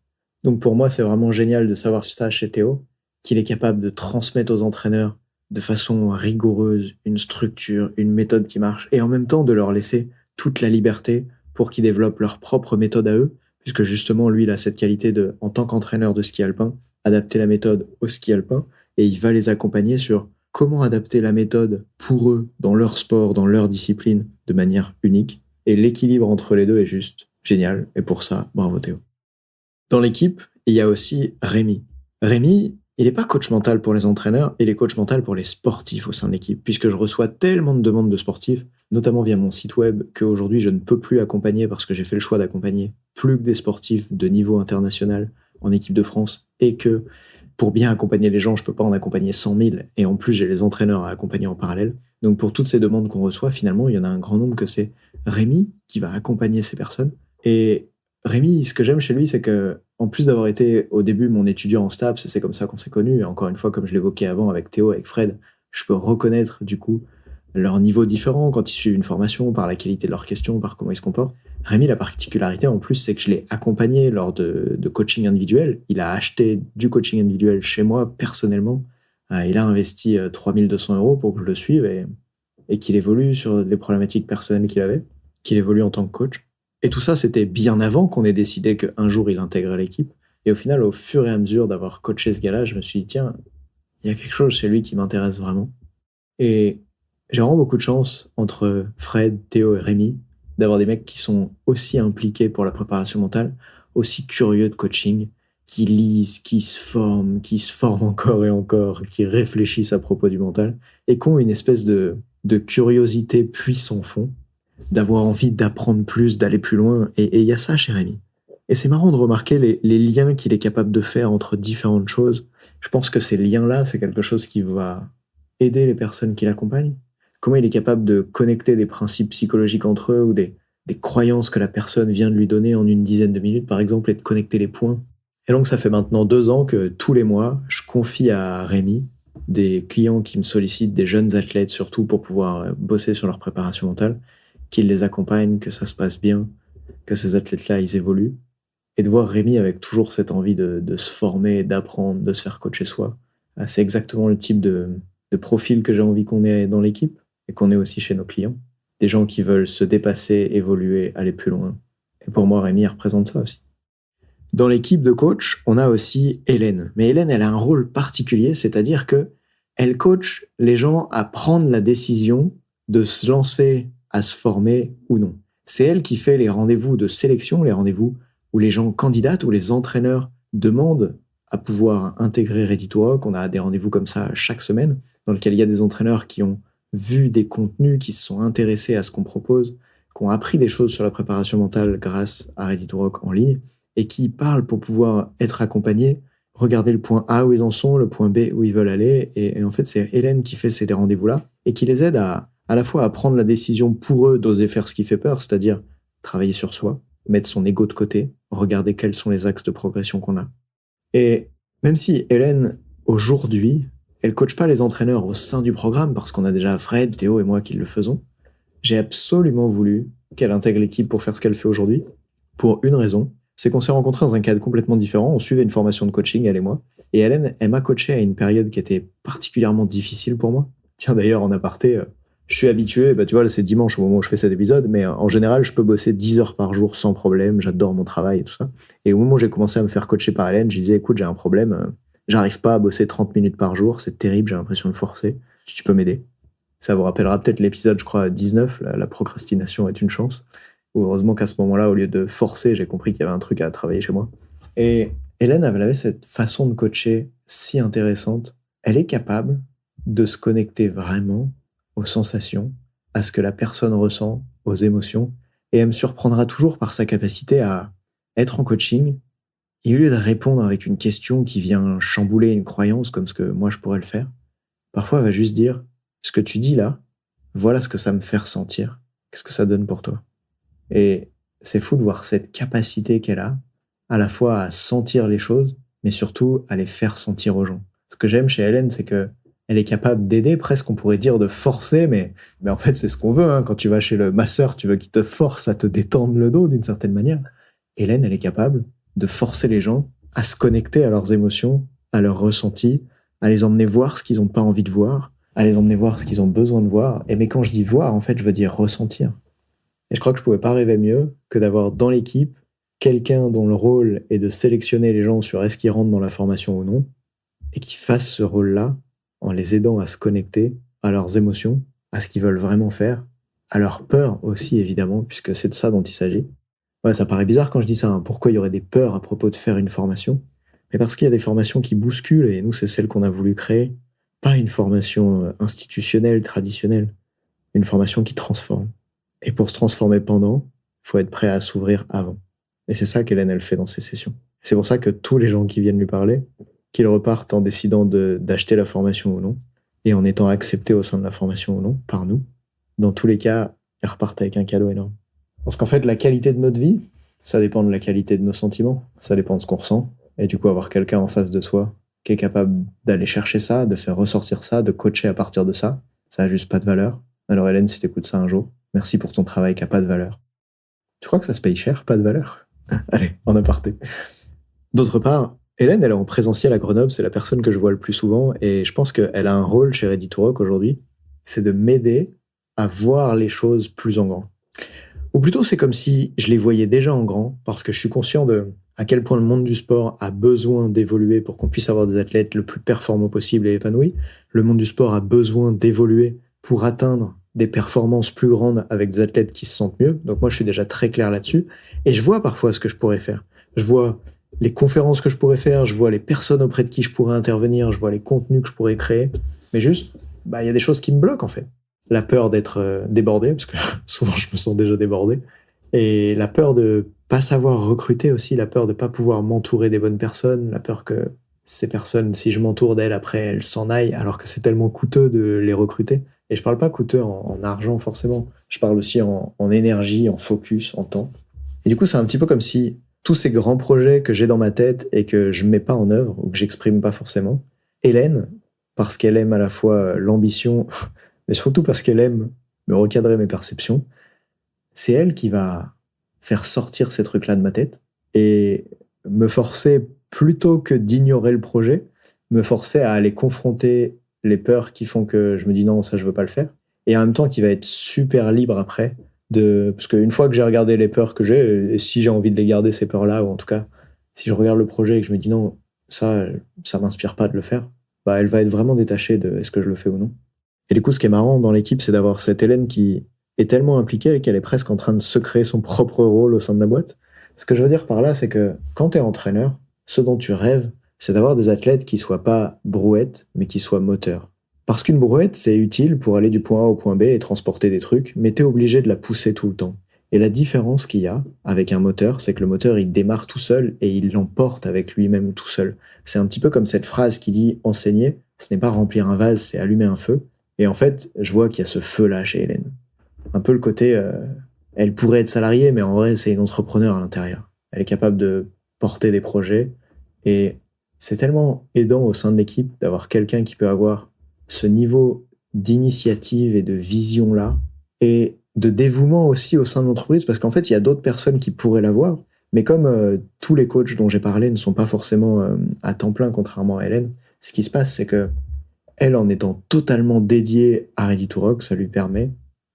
Donc pour moi, c'est vraiment génial de savoir ça chez Théo, qu'il est capable de transmettre aux entraîneurs de façon rigoureuse une structure, une méthode qui marche, et en même temps de leur laisser toute la liberté pour qu'ils développent leur propre méthode à eux, puisque justement, lui, il a cette qualité de, en tant qu'entraîneur de ski alpin, adapter la méthode au ski alpin, et il va les accompagner sur comment adapter la méthode pour eux, dans leur sport, dans leur discipline, de manière unique. Et l'équilibre entre les deux est juste génial. Et pour ça, bravo Théo. Dans l'équipe, il y a aussi Rémi. Rémi, il n'est pas coach mental pour les entraîneurs, il est coach mental pour les sportifs au sein de l'équipe, puisque je reçois tellement de demandes de sportifs, notamment via mon site web, qu'aujourd'hui je ne peux plus accompagner parce que j'ai fait le choix d'accompagner plus que des sportifs de niveau international en équipe de France, et que pour bien accompagner les gens, je peux pas en accompagner 100 000, et en plus j'ai les entraîneurs à accompagner en parallèle. Donc pour toutes ces demandes qu'on reçoit, finalement, il y en a un grand nombre que c'est Rémi qui va accompagner ces personnes. Et Rémi, ce que j'aime chez lui, c'est que, en plus d'avoir été au début mon étudiant en STAPS, c'est comme ça qu'on s'est connus, et encore une fois, comme je l'évoquais avant avec Théo, avec Fred, je peux reconnaître du coup leur niveau différent quand ils suivent une formation, par la qualité de leurs questions, par comment ils se comportent. Rémi, la particularité en plus, c'est que je l'ai accompagné lors de coaching individuel. Il a acheté du coaching individuel chez moi personnellement. Il a investi 3200 € pour que je le suive et qu'il évolue sur les problématiques personnelles qu'il avait, qu'il évolue en tant que coach. Et tout ça, c'était bien avant qu'on ait décidé qu'un jour il intégrait l'équipe. Et au final, au fur et à mesure d'avoir coaché ce gars-là, je me suis dit, tiens, il y a quelque chose chez lui qui m'intéresse vraiment. Et j'ai vraiment beaucoup de chance entre Fred, Théo et Rémi d'avoir des mecs qui sont aussi impliqués pour la préparation mentale, aussi curieux de coaching, qui lisent, qui se forment encore et encore, qui réfléchissent à propos du mental, et qui ont une espèce de curiosité puis sans fond, d'avoir envie d'apprendre plus, d'aller plus loin, et il y a ça chez Rémi. Et c'est marrant de remarquer les liens qu'il est capable de faire entre différentes choses. Je pense que ces liens-là, c'est quelque chose qui va aider les personnes qui l'accompagnent. Comment il est capable de connecter des principes psychologiques entre eux ou des croyances que la personne vient de lui donner en une dizaine de minutes, par exemple, et de connecter les points. Et donc, ça fait maintenant 2 ans que tous les mois, je confie à Rémi des clients qui me sollicitent, des jeunes athlètes surtout, pour pouvoir bosser sur leur préparation mentale, qu'il les accompagne, que ça se passe bien, que ces athlètes-là, ils évoluent. Et de voir Rémi avec toujours cette envie de se former, d'apprendre, de se faire coacher soi. C'est exactement le type de profil que j'ai envie qu'on ait dans l'équipe et qu'on ait aussi chez nos clients. Des gens qui veulent se dépasser, évoluer, aller plus loin. Et pour moi, Rémi représente ça aussi. Dans l'équipe de coach, on a aussi Hélène. Mais Hélène, elle a un rôle particulier, c'est-à-dire que elle coach les gens à prendre la décision de se lancer, à se former ou non. C'est elle qui fait les rendez-vous de sélection, les rendez-vous où les gens candidatent, où les entraîneurs demandent à pouvoir intégrer Ready to Rock. On a des rendez-vous comme ça chaque semaine, dans lesquels il y a des entraîneurs qui ont vu des contenus, qui se sont intéressés à ce qu'on propose, qui ont appris des choses sur la préparation mentale grâce à Ready to Rock en ligne, et qui parlent pour pouvoir être accompagnés, regarder le point A où ils en sont, le point B où ils veulent aller. Et en fait, c'est Hélène qui fait ces rendez-vous-là et qui les aide à la fois à prendre la décision pour eux d'oser faire ce qui fait peur, c'est-à-dire travailler sur soi, mettre son ego de côté, regarder quels sont les axes de progression qu'on a. Et même si Hélène, aujourd'hui, elle coach pas les entraîneurs au sein du programme, parce qu'on a déjà Fred, Théo et moi qui le faisons, j'ai absolument voulu qu'elle intègre l'équipe pour faire ce qu'elle fait aujourd'hui, pour une raison, c'est qu'on s'est rencontrés dans un cadre complètement différent. On suivait une formation de coaching, elle et moi. Et Hélène, elle m'a coaché à une période qui était particulièrement difficile pour moi. Tiens, d'ailleurs, en aparté, je suis habitué, tu vois, là, c'est dimanche au moment où je fais cet épisode, mais en général, je peux bosser 10 heures par jour sans problème. J'adore mon travail et tout ça. Et au moment où j'ai commencé à me faire coacher par Hélène, je disais, écoute, j'ai un problème. J'arrive pas à bosser 30 minutes par jour. C'est terrible, j'ai l'impression de forcer. Si tu peux m'aider. Ça vous rappellera peut-être l'épisode, je crois, 19, la procrastination est une chance. Ou heureusement qu'à ce moment-là, au lieu de forcer, j'ai compris qu'il y avait un truc à travailler chez moi. Et Hélène, elle avait cette façon de coacher si intéressante. Elle est capable de se connecter vraiment aux sensations, à ce que la personne ressent, aux émotions. Et elle me surprendra toujours par sa capacité à être en coaching. Et au lieu de répondre avec une question qui vient chambouler une croyance comme ce que moi je pourrais le faire, parfois elle va juste dire, ce que tu dis là, voilà ce que ça me fait ressentir. Qu'est-ce que ça donne pour toi? Et c'est fou de voir cette capacité qu'elle a, à la fois à sentir les choses, mais surtout à les faire sentir aux gens. Ce que j'aime chez Hélène, c'est que elle est capable d'aider, presque on pourrait dire de forcer, mais en fait c'est ce qu'on veut. Hein. Quand tu vas chez le masseur, tu veux qu'il te force à te détendre le dos d'une certaine manière. Hélène, elle est capable de forcer les gens à se connecter à leurs émotions, à leurs ressentis, à les emmener voir ce qu'ils n'ont pas envie de voir, à les emmener voir ce qu'ils ont besoin de voir. Et mais quand je dis voir, en fait, je veux dire ressentir. Et je crois que je pouvais pas rêver mieux que d'avoir dans l'équipe quelqu'un dont le rôle est de sélectionner les gens sur est-ce qu'ils rentrent dans la formation ou non, et qui fasse ce rôle-là en les aidant à se connecter à leurs émotions, à ce qu'ils veulent vraiment faire, à leur peur aussi, évidemment, puisque c'est de ça dont il s'agit. Ouais, ça paraît bizarre quand je dis ça. Hein. Pourquoi il y aurait des peurs à propos de faire une formation? Mais parce qu'il y a des formations qui bousculent, et nous, c'est celle qu'on a voulu créer. Pas une formation institutionnelle, traditionnelle. Une formation qui transforme. Et pour se transformer pendant, il faut être prêt à s'ouvrir avant. Et c'est ça qu'Hélène, elle fait dans ses sessions. C'est pour ça que tous les gens qui viennent lui parler, qu'ils repartent en décidant d'acheter la formation ou non, et en étant acceptés au sein de la formation ou non, par nous, dans tous les cas, ils repartent avec un cadeau énorme. Parce qu'en fait, la qualité de notre vie, ça dépend de la qualité de nos sentiments, ça dépend de ce qu'on ressent. Et du coup, avoir quelqu'un en face de soi qui est capable d'aller chercher ça, de faire ressortir ça, de coacher à partir de ça, ça n'a juste pas de valeur. Alors Hélène, si t'écoutes ça un jour, merci pour ton travail qui n'a pas de valeur. Tu crois que ça se paye cher, pas de valeur? Allez, en aparté. D'autre part, Hélène, elle est en présentiel à Grenoble, c'est la personne que je vois le plus souvent, et je pense qu'elle a un rôle chez Ready to Rock aujourd'hui, c'est de m'aider à voir les choses plus en grand. Ou plutôt, c'est comme si je les voyais déjà en grand, parce que je suis conscient de à quel point le monde du sport a besoin d'évoluer pour qu'on puisse avoir des athlètes le plus performants possible et épanouis. Le monde du sport a besoin d'évoluer pour atteindre des performances plus grandes avec des athlètes qui se sentent mieux. Donc moi, je suis déjà très clair là-dessus. Et je vois parfois ce que je pourrais faire. Je vois les conférences que je pourrais faire, je vois les personnes auprès de qui je pourrais intervenir, je vois les contenus que je pourrais créer. Mais juste, il y a des choses qui me bloquent en fait. La peur d'être débordé, parce que souvent je me sens déjà débordé. Et la peur de pas savoir recruter aussi, la peur de pas pouvoir m'entourer des bonnes personnes, la peur que ces personnes, si je m'entoure d'elles, après elles s'en aillent, alors que c'est tellement coûteux de les recruter. Et je parle pas coûteux en argent forcément, je parle aussi en énergie, en focus, en temps. Et du coup, c'est un petit peu comme si tous ces grands projets que j'ai dans ma tête et que je mets pas en œuvre, ou que j'exprime pas forcément, Hélène, parce qu'elle aime à la fois l'ambition, mais surtout parce qu'elle aime me recadrer mes perceptions, c'est elle qui va faire sortir ces trucs-là de ma tête et me forcer, plutôt que d'ignorer le projet, me forcer à aller confronter les peurs qui font que je me dis non, ça je veux pas le faire, et en même temps qui va être super libre après, parce qu'une fois que j'ai regardé les peurs que j'ai, et si j'ai envie de les garder ces peurs-là, ou en tout cas, si je regarde le projet et que je me dis non, ça m'inspire pas de le faire, elle va être vraiment détachée de est-ce que je le fais ou non. Et du coup, ce qui est marrant dans l'équipe, c'est d'avoir cette Hélène qui est tellement impliquée qu'elle est presque en train de se créer son propre rôle au sein de la boîte. Ce que je veux dire par là, c'est que quand tu es entraîneur, ce dont tu rêves, c'est d'avoir des athlètes qui soient pas brouettes, mais qui soient moteurs. Parce qu'une brouette, c'est utile pour aller du point A au point B et transporter des trucs, mais tu es obligé de la pousser tout le temps. Et la différence qu'il y a avec un moteur, c'est que le moteur, il démarre tout seul et il l'emporte avec lui-même tout seul. C'est un petit peu comme cette phrase qui dit « enseigner, ce n'est pas remplir un vase, c'est allumer un feu ». Et en fait, je vois qu'il y a ce feu-là chez Hélène. Un peu le côté, elle pourrait être salariée, mais en vrai, c'est une entrepreneur à l'intérieur. Elle est capable de porter des projets. Et c'est tellement aidant au sein de l'équipe d'avoir quelqu'un qui peut avoir ce niveau d'initiative et de vision-là, et de dévouement aussi au sein de l'entreprise, parce qu'en fait, il y a d'autres personnes qui pourraient l'avoir, mais comme tous les coachs dont j'ai parlé ne sont pas forcément à temps plein, contrairement à Hélène, ce qui se passe, c'est que elle, en étant totalement dédiée à Ready to Rock, ça lui permet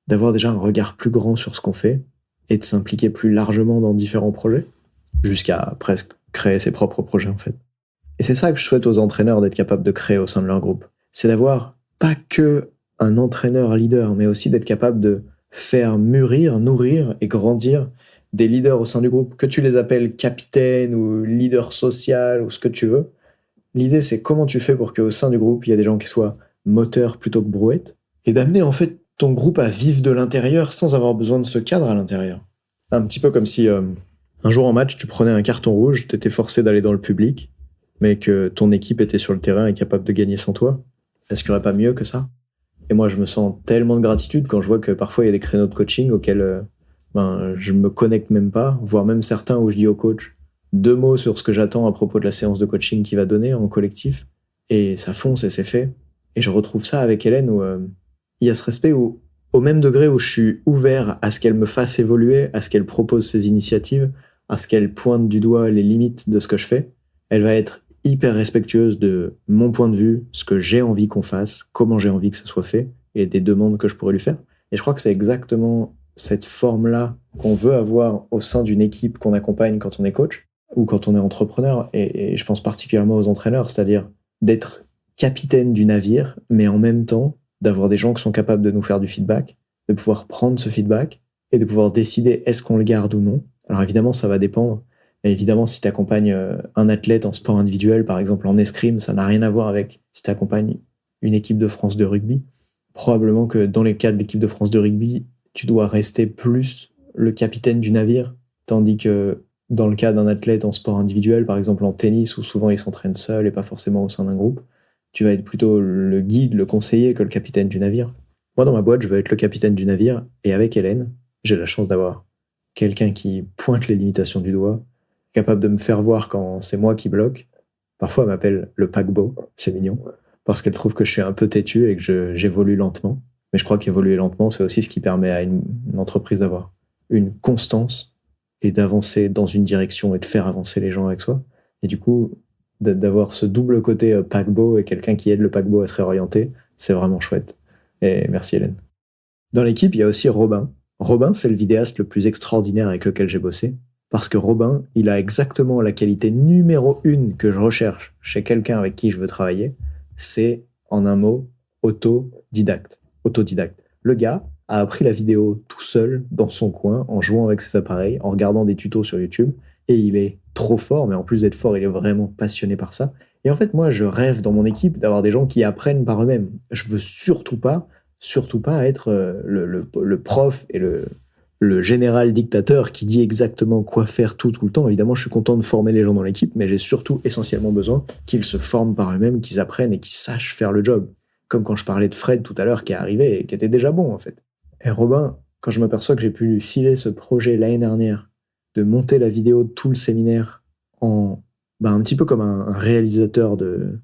d'avoir déjà un regard plus grand sur ce qu'on fait et de s'impliquer plus largement dans différents projets, jusqu'à presque créer ses propres projets en fait. Et c'est ça que je souhaite aux entraîneurs d'être capables de créer au sein de leur groupe. C'est d'avoir pas que un entraîneur leader, mais aussi d'être capable de faire mûrir, nourrir et grandir des leaders au sein du groupe. Que tu les appelles capitaine ou leader social ou ce que tu veux. L'idée, c'est comment tu fais pour qu'au sein du groupe, il y a des gens qui soient moteurs plutôt que brouettes et d'amener en fait ton groupe à vivre de l'intérieur sans avoir besoin de ce cadre à l'intérieur. Un petit peu comme si un jour en match, tu prenais un carton rouge, tu étais forcé d'aller dans le public, mais que ton équipe était sur le terrain et capable de gagner sans toi. Est-ce qu'il n'y aurait pas mieux que ça? Et moi, je me sens tellement de gratitude quand je vois que parfois, il y a des créneaux de coaching auxquels je me connecte même pas, voire même certains où je dis au coach 2 mots sur ce que j'attends à propos de la séance de coaching qu'il va donner en collectif. Et ça fonce et c'est fait. Et je retrouve ça avec Hélène où il y a ce respect où, au même degré où je suis ouvert à ce qu'elle me fasse évoluer, à ce qu'elle propose ses initiatives, à ce qu'elle pointe du doigt les limites de ce que je fais, elle va être hyper respectueuse de mon point de vue, ce que j'ai envie qu'on fasse, comment j'ai envie que ça soit fait, et des demandes que je pourrais lui faire. Et je crois que c'est exactement cette forme-là qu'on veut avoir au sein d'une équipe qu'on accompagne quand on est coach ou quand on est entrepreneur. Et je pense particulièrement aux entraîneurs, c'est-à-dire d'être capitaine du navire, mais en même temps d'avoir des gens qui sont capables de nous faire du feedback, de pouvoir prendre ce feedback et de pouvoir décider est-ce qu'on le garde ou non. Alors évidemment, ça va dépendre. Et évidemment, si tu accompagnes un athlète en sport individuel, par exemple en escrime, ça n'a rien à voir avec si tu accompagnes une équipe de France de rugby. Probablement que dans les cas de l'équipe de France de rugby, tu dois rester plus le capitaine du navire, tandis que dans le cas d'un athlète en sport individuel, par exemple en tennis, où souvent il s'entraîne seul et pas forcément au sein d'un groupe, tu vas être plutôt le guide, le conseiller que le capitaine du navire. Moi, dans ma boîte, je veux être le capitaine du navire, et avec Hélène, j'ai la chance d'avoir quelqu'un qui pointe les limitations du doigt, capable de me faire voir quand c'est moi qui bloque. Parfois, elle m'appelle le paquebot, c'est mignon, parce qu'elle trouve que je suis un peu têtu et que j'évolue lentement. Mais je crois qu'évoluer lentement, c'est aussi ce qui permet à une entreprise d'avoir une constance et d'avancer dans une direction et de faire avancer les gens avec soi. Et du coup, d'avoir ce double côté paquebot et quelqu'un qui aide le paquebot à se réorienter, c'est vraiment chouette. Et merci Hélène. Dans l'équipe, il y a aussi Robin. Robin, c'est le vidéaste le plus extraordinaire avec lequel j'ai bossé. Parce que Robin, il a exactement la qualité numéro 1 que je recherche chez quelqu'un avec qui je veux travailler. C'est, en un mot, autodidacte. Le gars a appris la vidéo tout seul, dans son coin, en jouant avec ses appareils, en regardant des tutos sur YouTube. Et il est trop fort, mais en plus d'être fort, il est vraiment passionné par ça. Et en fait, moi, je rêve dans mon équipe d'avoir des gens qui apprennent par eux-mêmes. Je veux surtout pas être le prof et le général dictateur qui dit exactement quoi faire tout le temps. Évidemment, je suis content de former les gens dans l'équipe, mais j'ai surtout essentiellement besoin qu'ils se forment par eux-mêmes, qu'ils apprennent et qu'ils sachent faire le job. Comme quand je parlais de Fred tout à l'heure qui est arrivé et qui était déjà bon en fait. Et Robin, quand je m'aperçois que j'ai pu lui filer ce projet l'année dernière, de monter la vidéo de tout le séminaire un petit peu comme un réalisateur de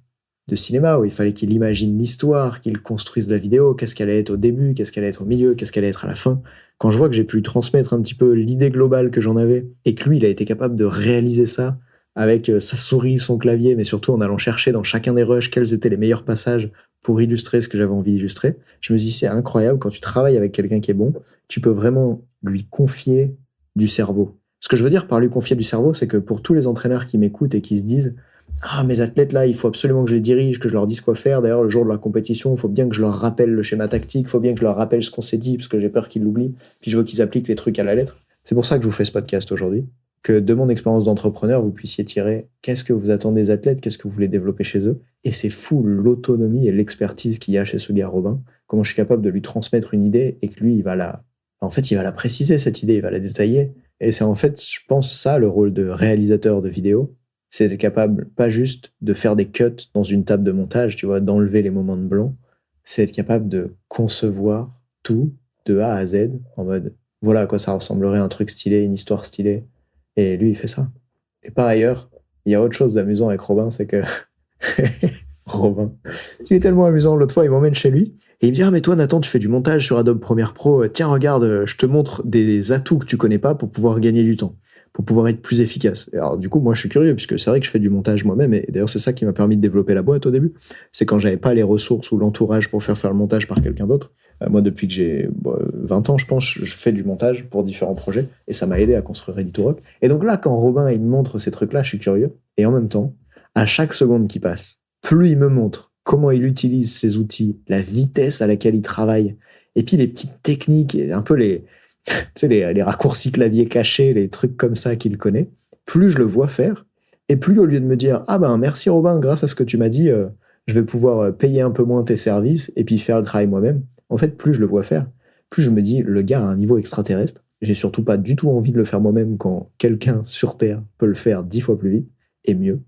cinéma où il fallait qu'il imagine l'histoire, qu'il construise la vidéo, qu'est-ce qu'elle allait être au début, qu'est-ce qu'elle allait être au milieu, qu'est-ce qu'elle allait être à la fin. Quand je vois que j'ai pu transmettre un petit peu l'idée globale que j'en avais et que lui, il a été capable de réaliser ça avec sa souris, son clavier, mais surtout en allant chercher dans chacun des rushs quels étaient les meilleurs passages pour illustrer ce que j'avais envie d'illustrer, je me dis c'est incroyable, quand tu travailles avec quelqu'un qui est bon, tu peux vraiment lui confier du cerveau. Ce que je veux dire par lui confier du cerveau, c'est que pour tous les entraîneurs qui m'écoutent et qui se disent ah, mes athlètes là, il faut absolument que je les dirige, que je leur dise quoi faire. D'ailleurs, le jour de la compétition, il faut bien que je leur rappelle le schéma tactique, il faut bien que je leur rappelle ce qu'on s'est dit, parce que j'ai peur qu'ils l'oublient, puis je veux qu'ils appliquent les trucs à la lettre. C'est pour ça que je vous fais ce podcast aujourd'hui, que de mon expérience d'entrepreneur, vous puissiez tirer qu'est-ce que vous attendez des athlètes, qu'est-ce que vous voulez développer chez eux. Et c'est fou l'autonomie et l'expertise qu'il y a chez ce gars Robin, comment je suis capable de lui transmettre une idée et que lui, il va la préciser, cette idée, il va la détailler. Et c'est en fait, je pense, ça le rôle de réalisateur de vidéo. C'est d'être capable, pas juste de faire des cuts dans une table de montage, tu vois, d'enlever les moments de blanc, c'est être capable de concevoir tout de A à Z, en mode, voilà à quoi ça ressemblerait un truc stylé, une histoire stylée. Et lui, il fait ça. Et par ailleurs, il y a autre chose d'amusant avec Robin, c'est que Robin. Il est tellement amusant. L'autre fois, il m'emmène chez lui et il me dit ah mais toi Nathan, tu fais du montage sur Adobe Premiere Pro. Tiens regarde, je te montre des atouts que tu connais pas pour pouvoir gagner du temps, pour pouvoir être plus efficace. Et alors du coup, moi je suis curieux puisque c'est vrai que je fais du montage moi-même et d'ailleurs c'est ça qui m'a permis de développer la boîte au début. C'est quand j'avais pas les ressources ou l'entourage pour faire le montage par quelqu'un d'autre. Moi depuis que j'ai 20 ans je pense, je fais du montage pour différents projets et ça m'a aidé à construire Ready to Rock. Et donc là quand Robin il me montre ces trucs-là, je suis curieux et en même temps, à chaque seconde qui passe, plus il me montre comment il utilise ses outils, la vitesse à laquelle il travaille, et puis les petites techniques, un peu tu sais, les raccourcis clavier cachés, les trucs comme ça qu'il connaît, plus je le vois faire, et plus au lieu de me dire ah ben merci Robin, grâce à ce que tu m'as dit, je vais pouvoir payer un peu moins tes services et puis faire le travail moi-même. En fait, plus je le vois faire, plus je me dis le gars a un niveau extraterrestre. J'ai surtout pas du tout envie de le faire moi-même quand quelqu'un sur Terre peut le faire 10 fois plus vite et mieux.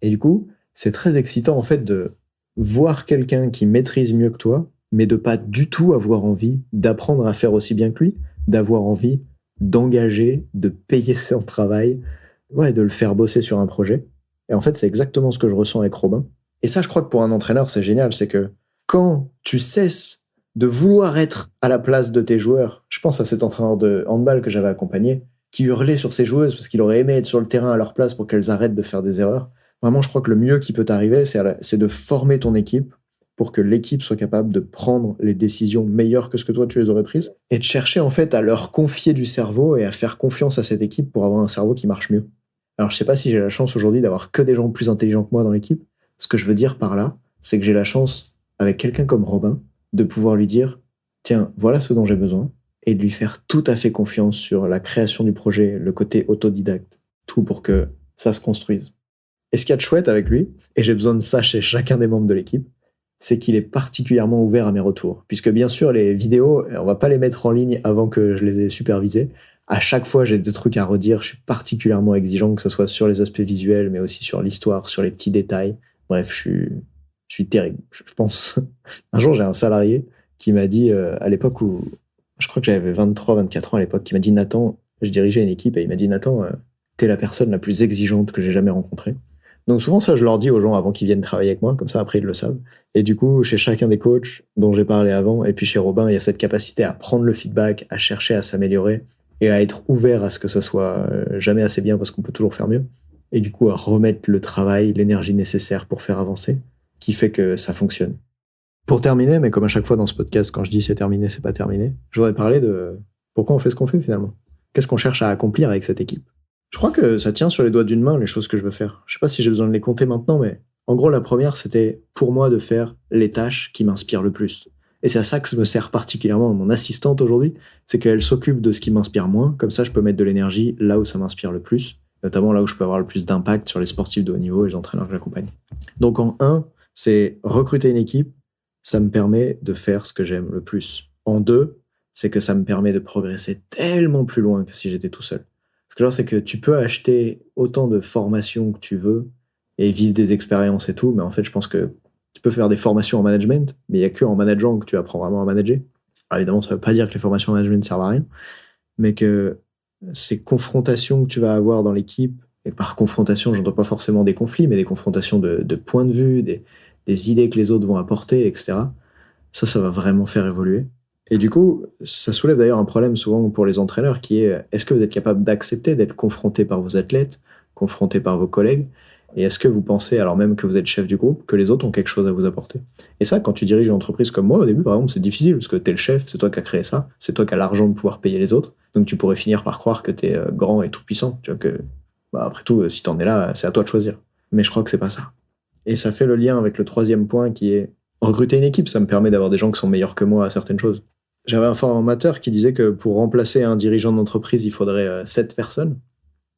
Et du coup, c'est très excitant en fait de voir quelqu'un qui maîtrise mieux que toi, mais de pas du tout avoir envie d'apprendre à faire aussi bien que lui, d'avoir envie d'engager, de payer son travail, ouais, de le faire bosser sur un projet. Et en fait, c'est exactement ce que je ressens avec Robin. Et ça, je crois que pour un entraîneur, c'est génial, c'est que quand tu cesses de vouloir être à la place de tes joueurs, je pense à cet entraîneur de handball que j'avais accompagné, qui hurlait sur ses joueuses parce qu'il aurait aimé être sur le terrain à leur place pour qu'elles arrêtent de faire des erreurs. Vraiment, je crois que le mieux qui peut t'arriver, c'est de former ton équipe pour que l'équipe soit capable de prendre les décisions meilleures que ce que toi tu les aurais prises et de chercher en fait à leur confier du cerveau et à faire confiance à cette équipe pour avoir un cerveau qui marche mieux. Alors je sais pas si j'ai la chance aujourd'hui d'avoir que des gens plus intelligents que moi dans l'équipe. Ce que je veux dire par là, c'est que j'ai la chance avec quelqu'un comme Robin de pouvoir lui dire tiens, voilà ce dont j'ai besoin et de lui faire tout à fait confiance sur la création du projet, le côté autodidacte, tout pour que ça se construise. Et ce qu'il y a de chouette avec lui, et j'ai besoin de ça chez chacun des membres de l'équipe, c'est qu'il est particulièrement ouvert à mes retours. Puisque bien sûr, les vidéos, on va pas les mettre en ligne avant que je les ai supervisées. À chaque fois, j'ai des trucs à redire. Je suis particulièrement exigeant, que ce soit sur les aspects visuels, mais aussi sur l'histoire, sur les petits détails. Bref, je suis terrible. Je pense. Un jour, j'ai un salarié qui m'a dit, à l'époque où, je crois que j'avais 23, 24 ans à l'époque, qui m'a dit Nathan, je dirigeais une équipe, et il m'a dit Nathan, t'es la personne la plus exigeante que j'ai jamais rencontrée. Donc souvent, ça, je leur dis aux gens avant qu'ils viennent travailler avec moi, comme ça, après, ils le savent. Et du coup, chez chacun des coachs dont j'ai parlé avant, et puis chez Robin, il y a cette capacité à prendre le feedback, à chercher à s'améliorer, et à être ouvert à ce que ça soit jamais assez bien, parce qu'on peut toujours faire mieux. Et du coup, à remettre le travail, l'énergie nécessaire pour faire avancer, qui fait que ça fonctionne. Pour terminer, mais comme à chaque fois dans ce podcast, quand je dis c'est terminé, c'est pas terminé, je voudrais parler de pourquoi on fait ce qu'on fait finalement. Qu'est-ce qu'on cherche à accomplir avec cette équipe? Je crois que ça tient sur les doigts d'une main, les choses que je veux faire. Je sais pas si j'ai besoin de les compter maintenant, mais en gros, la première, c'était pour moi de faire les tâches qui m'inspirent le plus. Et c'est à ça que ça me sert particulièrement mon assistante aujourd'hui, c'est qu'elle s'occupe de ce qui m'inspire moins, comme ça je peux mettre de l'énergie là où ça m'inspire le plus, notamment là où je peux avoir le plus d'impact sur les sportifs de haut niveau et les entraîneurs que j'accompagne. Donc en 1, c'est recruter une équipe, ça me permet de faire ce que j'aime le plus. En 2, c'est que ça me permet de progresser tellement plus loin que si j'étais tout seul. Ce que genre, c'est que tu peux acheter autant de formations que tu veux et vivre des expériences et tout, mais en fait, je pense que tu peux faire des formations en management, mais il n'y a que en manageant que tu apprends vraiment à manager. Alors évidemment, ça ne veut pas dire que les formations en management ne servent à rien, mais que ces confrontations que tu vas avoir dans l'équipe, et par confrontation, j'entends pas forcément des conflits, mais des confrontations de points de vue, des idées que les autres vont apporter, etc. Ça va vraiment faire évoluer. Et du coup, ça soulève d'ailleurs un problème souvent pour les entraîneurs qui est est-ce que vous êtes capable d'accepter d'être confronté par vos athlètes, confronté par vos collègues, et est-ce que vous pensez, alors même que vous êtes chef du groupe, que les autres ont quelque chose à vous apporter? Et ça, quand tu diriges une entreprise comme moi, au début, par exemple, c'est difficile, parce que t'es le chef, c'est toi qui as créé ça, c'est toi qui as l'argent de pouvoir payer les autres, donc tu pourrais finir par croire que t'es grand et tout puissant, tu vois que, après tout, si t'en es là, c'est à toi de choisir. Mais je crois que c'est pas ça. Et ça fait le lien avec le troisième point qui est recruter une équipe, ça me permet d'avoir des gens qui sont meilleurs que moi à certaines choses. J'avais un formateur qui disait que pour remplacer un dirigeant d'entreprise, il faudrait 7 personnes.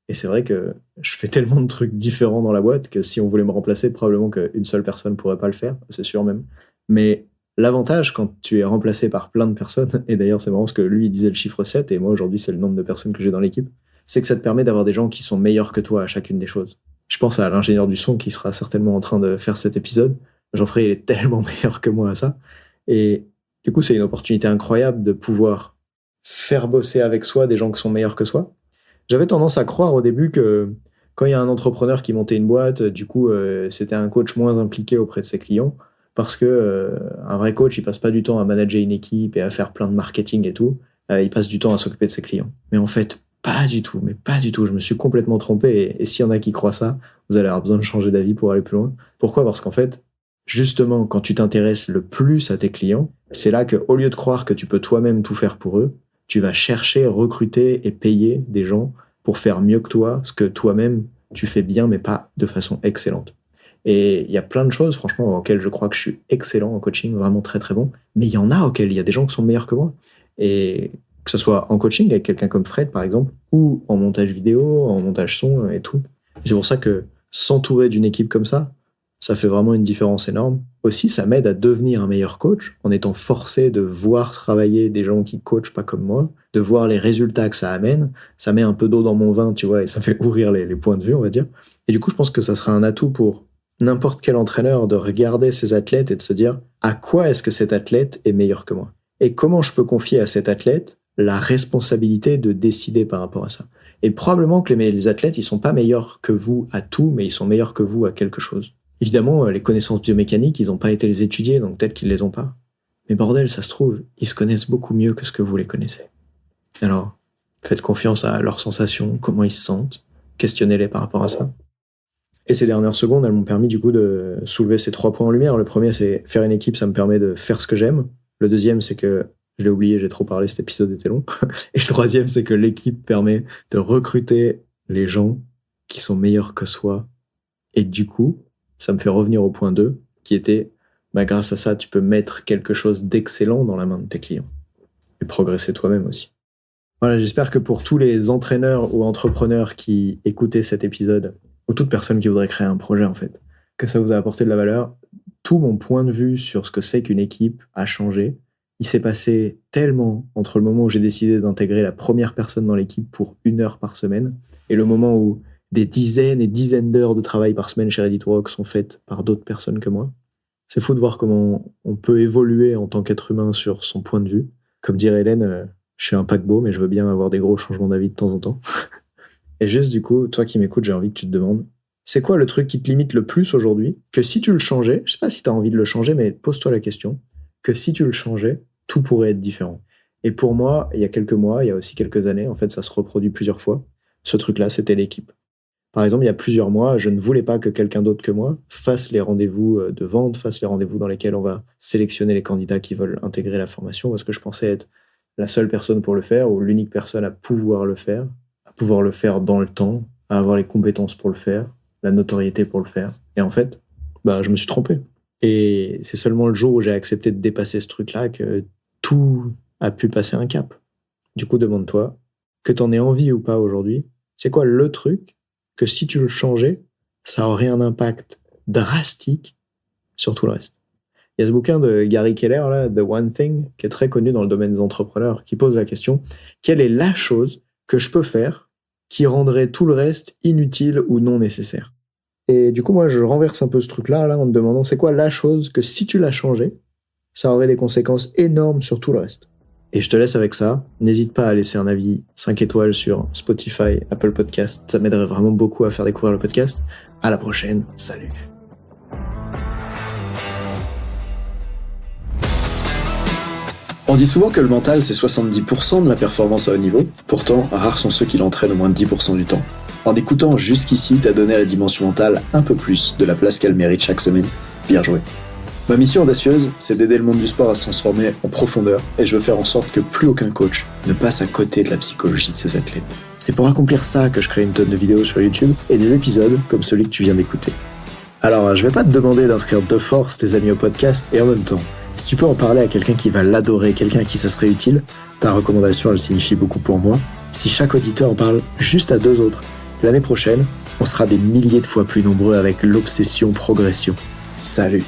Et c'est vrai que je fais tellement de trucs différents dans la boîte que si on voulait me remplacer, probablement qu'une seule personne ne pourrait pas le faire, c'est sûr même. Mais l'avantage quand tu es remplacé par plein de personnes, et d'ailleurs c'est marrant parce que lui il disait le chiffre 7 et moi aujourd'hui c'est le nombre de personnes que j'ai dans l'équipe, c'est que ça te permet d'avoir des gens qui sont meilleurs que toi à chacune des choses. Je pense à l'ingénieur du son qui sera certainement en train de faire cet épisode. Geoffrey, il est tellement meilleur que moi à ça. Et du coup, c'est une opportunité incroyable de pouvoir faire bosser avec soi des gens qui sont meilleurs que soi. J'avais tendance à croire au début que Quand il y a un entrepreneur qui montait une boîte, du coup, c'était un coach moins impliqué auprès de ses clients parce que un vrai coach, il passe pas du temps à manager une équipe et à faire plein de marketing et tout. Il passe du temps à s'occuper de ses clients. Mais en fait, pas du tout, mais pas du tout. Je me suis complètement trompé. Et s'il y en a qui croient ça, vous allez avoir besoin de changer d'avis pour aller plus loin. Pourquoi ? Parce qu'en fait, justement, quand tu t'intéresses le plus à tes clients, c'est là que, au lieu de croire que tu peux toi-même tout faire pour eux, tu vas chercher, recruter et payer des gens pour faire mieux que toi, ce que toi-même tu fais bien, mais pas de façon excellente. Et il y a plein de choses, franchement, auxquelles je crois que je suis excellent en coaching, vraiment très très bon. Mais il y en a auxquelles il y a des gens qui sont meilleurs que moi. Et que ce soit en coaching avec quelqu'un comme Fred, par exemple, ou en montage vidéo, en montage son et tout. Et c'est pour ça que s'entourer d'une équipe comme ça fait vraiment une différence énorme. Aussi, ça m'aide à devenir un meilleur coach en étant forcé de voir travailler des gens qui coachent pas comme moi, de voir les résultats que ça amène. Ça met un peu d'eau dans mon vin, tu vois, et ça fait ouvrir les points de vue, on va dire. Et du coup, je pense que ça sera un atout pour n'importe quel entraîneur de regarder ses athlètes et de se dire à quoi est-ce que cet athlète est meilleur que moi ? Et comment je peux confier à cet athlète la responsabilité de décider par rapport à ça ? Et probablement que les athlètes, ils sont pas meilleurs que vous à tout, mais ils sont meilleurs que vous à quelque chose. Évidemment, les connaissances biomécaniques, ils n'ont pas été les étudier, donc peut-être qu'ils les ont pas. Mais bordel, ça se trouve, ils se connaissent beaucoup mieux que ce que vous les connaissez. Alors, faites confiance à leurs sensations, comment ils se sentent, questionnez-les par rapport à ça. Et ces dernières secondes, elles m'ont permis du coup de soulever ces 3 points en lumière. Le premier, c'est faire une équipe, ça me permet de faire ce que j'aime. Le deuxième, c'est que, je l'ai oublié, j'ai trop parlé, cet épisode était long. Et le troisième, c'est que l'équipe permet de recruter les gens qui sont meilleurs que soi. Et du coup, ça me fait revenir au point 2, qui était, grâce à ça, tu peux mettre quelque chose d'excellent dans la main de tes clients. Et progresser toi-même aussi. Voilà, j'espère que pour tous les entraîneurs ou entrepreneurs qui écoutaient cet épisode, ou toute personne qui voudrait créer un projet en fait, que ça vous a apporté de la valeur. Tout mon point de vue sur ce que c'est qu'une équipe a changé. Il s'est passé tellement entre le moment où j'ai décidé d'intégrer la première personne dans l'équipe pour 1 heure par semaine et le moment où des dizaines et dizaines d'heures de travail par semaine chez Ready to Rock sont faites par d'autres personnes que moi. C'est fou de voir comment on peut évoluer en tant qu'être humain sur son point de vue. Comme dirait Hélène, je suis un paquebot, mais je veux bien avoir des gros changements d'avis de temps en temps. Et juste du coup, toi qui m'écoutes, j'ai envie que tu te demandes, c'est quoi le truc qui te limite le plus aujourd'hui, que si tu le changeais, je sais pas si tu as envie de le changer, mais pose-toi la question, que si tu le changeais, tout pourrait être différent. Et pour moi, il y a quelques mois, il y a aussi quelques années, en fait, ça se reproduit plusieurs fois. Ce truc-là, c'était l'équipe. Par exemple, il y a plusieurs mois, je ne voulais pas que quelqu'un d'autre que moi fasse les rendez-vous de vente, fasse les rendez-vous dans lesquels on va sélectionner les candidats qui veulent intégrer la formation, parce que je pensais être la seule personne pour le faire, ou l'unique personne à pouvoir le faire dans le temps, à avoir les compétences pour le faire, la notoriété pour le faire. Et en fait, je me suis trompé. Et c'est seulement le jour où j'ai accepté de dépasser ce truc-là que tout a pu passer un cap. Du coup, demande-toi, que t'en aies envie ou pas aujourd'hui, c'est quoi le truc que si tu le changeais, ça aurait un impact drastique sur tout le reste. Il y a ce bouquin de Gary Keller, là, The One Thing, qui est très connu dans le domaine des entrepreneurs, qui pose la question, quelle est la chose que je peux faire qui rendrait tout le reste inutile ou non nécessaire? Et du coup, moi, je renverse un peu ce truc-là, en me demandant, c'est quoi la chose que si tu la changeais, ça aurait des conséquences énormes sur tout le reste. Et je te laisse avec ça. N'hésite pas à laisser un avis 5 étoiles sur Spotify, Apple Podcast. Ça m'aiderait vraiment beaucoup à faire découvrir le podcast. À la prochaine. Salut. On dit souvent que le mental, c'est 70% de la performance à haut niveau. Pourtant, rares sont ceux qui l'entraînent au moins de 10% du temps. En écoutant jusqu'ici, t'as donné à la dimension mentale un peu plus de la place qu'elle mérite chaque semaine. Bien joué. Ma mission audacieuse, c'est d'aider le monde du sport à se transformer en profondeur, et je veux faire en sorte que plus aucun coach ne passe à côté de la psychologie de ses athlètes. C'est pour accomplir ça que je crée une tonne de vidéos sur YouTube et des épisodes comme celui que tu viens d'écouter. Alors, je vais pas te demander d'inscrire de force tes amis au podcast, et en même temps, si tu peux en parler à quelqu'un qui va l'adorer, quelqu'un à qui ça serait utile, ta recommandation, elle signifie beaucoup pour moi. Si chaque auditeur en parle juste à 2 autres, l'année prochaine, on sera des milliers de fois plus nombreux avec l'obsession progression. Salut!